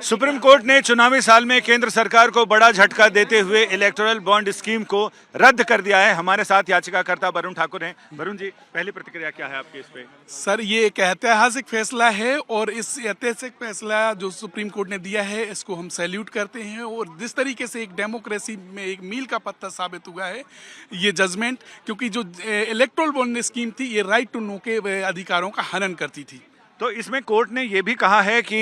Supreme court ने चुनावी साल में केंद्र सरकार को बड़ा झटका देते हुए इलेक्टोरल बॉन्ड स्कीम को रद्द कर दिया है। हमारे साथ याचिकाकर्ता वरुण ठाकुर हैं। वरुण जी, पहली प्रतिक्रिया क्या है आपकी इस पे? सर, ये एक ऐतिहासिक फैसला है और इस ऐतिहासिक फैसला जो सुप्रीम कोर्ट ने दिया है इसको हम सैल्यूट करते हैं। और जिस तरीके से एक डेमोक्रेसी में एक मील का पत्थर साबित हुआ है ये जजमेंट, क्योंकि जो इलेक्टोरल बॉन्ड स्कीम थी ये राइट टू नो के अधिकारों का हनन करती थी। तो इसमें कोर्ट ने यह भी कहा है कि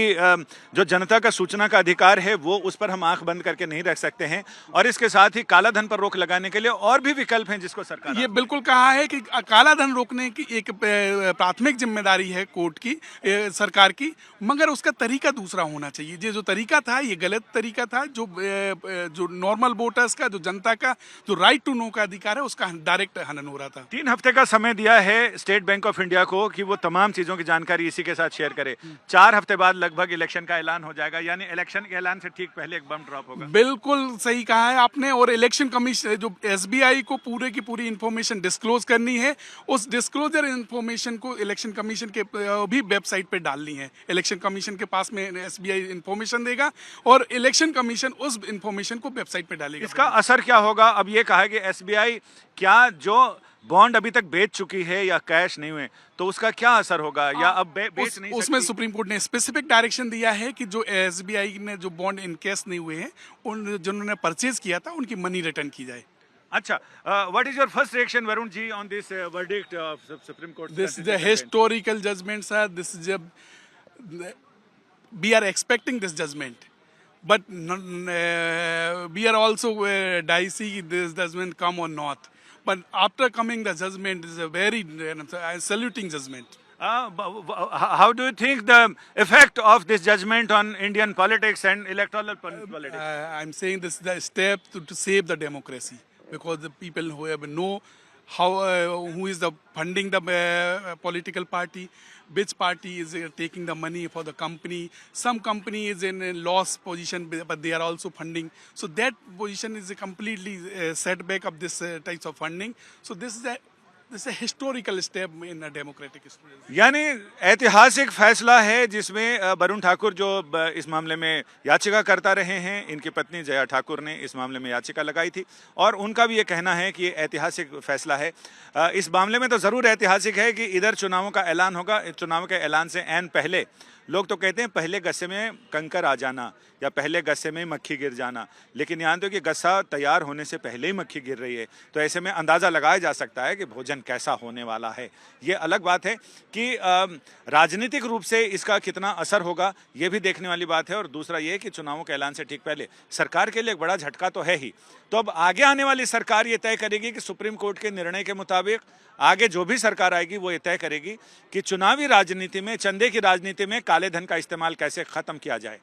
जो जनता का सूचना का अधिकार है वो उस पर हम आंख बंद करके नहीं रख सकते हैं और इसके साथ ही काला धन पर रोक लगाने के लिए और भी विकल्प हैं जिसको सरकार ये बिल्कुल कहा है कि काला धन रोकने की एक प्राथमिक जिम्मेदारी है कोर्ट की, सरकार की, मगर उसका तरीका दूसरा होना चाहिए। ये जो तरीका था ये गलत तरीका था। जो नॉर्मल वोटर्स का, जो जनता का जो राइट टू नो का अधिकार है उसका डायरेक्ट हनन हो रहा था। 3 हफ्ते का समय दिया है स्टेट बैंक ऑफ इंडिया को कि वो तमाम चीजों की जानकारी इसी के साथ शेयर करे। 4 हफ्ते बाद लगभग इलेक्शन का ऐलान हो जाएगा, यानी इलेक्शन के ऐलान से ठीक पहले एक बम ड्रॉप होगा। बिल्कुल सही कहा है आपने। और इलेक्शन कमीशन जो एसबीआई को पूरे की पूरी इंफॉर्मेशन डिस्क्लोज करनी है, उस डिस्क्लोजर इंफॉर्मेशन को इलेक्शन कमीशन के भी वेबसाइट पे डालनी है। इलेक्शन कमीशन के पास में एसबीआई इंफॉर्मेशन देगा और इलेक्शन कमीशन उस इंफॉर्मेशन को वेबसाइट पे डालेगा। इसका असर क्या होगा? अब ये कहा है कि एसबीआई क्या जो बॉन्ड अभी तक बेच चुकी है या कैश नहीं हुए तो उसका क्या असर होगा, या अब बेच नहीं सकती? उसमें सुप्रीम कोर्ट ने स्पेसिफिक डायरेक्शन दिया है कि जो एसबीआई ने जो बॉन्ड इन कैश नहीं हुए हैं उन जिन्होंने परचेज किया था उनकी मनी रिटर्न की जाए। अच्छा, what is your first reaction Varun ji on this verdict of supreme court? This is a historical judgment sir. This is we are expecting this judgment but we are also dicey this judgment come or not, but after coming the judgment is a very saluting judgment. How do you think the effect of this judgment on Indian politics and electoral politics? I'm saying this is the step to save the democracy, because the people who have know how who is the funding the political party, which party is taking the money for the company. Some company is in a loss position but they are also funding, so that position is a completely setback of this types of funding. So this is a historical step in a democratic history. यानी ऐतिहासिक फैसला है जिसमें वरुण ठाकुर जो इस मामले में याचिका करता रहे हैं, इनकी पत्नी जया ठाकुर ने इस मामले में याचिका लगाई थी और उनका भी ये कहना है कि ये ऐतिहासिक फैसला है। इस मामले में तो ज़रूर ऐतिहासिक है कि इधर चुनावों का ऐलान होगा। चुनाव के ऐलान से ऐन पहले लोग तो कहते हैं पहले गस्से में कंकर आ जाना या पहले गस्से में मक्खी गिर जाना, लेकिन यहाँ तो कि गस्सा तैयार होने से पहले ही मक्खी गिर रही है, तो ऐसे में अंदाज़ा लगाया जा सकता है कि भोजन कैसा होने वाला है। ये अलग बात है कि राजनीतिक रूप से इसका कितना असर होगा ये भी देखने वाली बात है। और दूसरा ये कि चुनावों के ऐलान से ठीक पहले सरकार के लिए एक बड़ा झटका तो है ही। तो अब आगे आने वाली सरकार ये तय करेगी कि सुप्रीम कोर्ट के निर्णय के मुताबिक आगे जो भी सरकार आएगी वो ये तय करेगी कि चुनावी राजनीति में, चंदे की राजनीति में काले धन का इस्तेमाल कैसे खत्म किया जाए।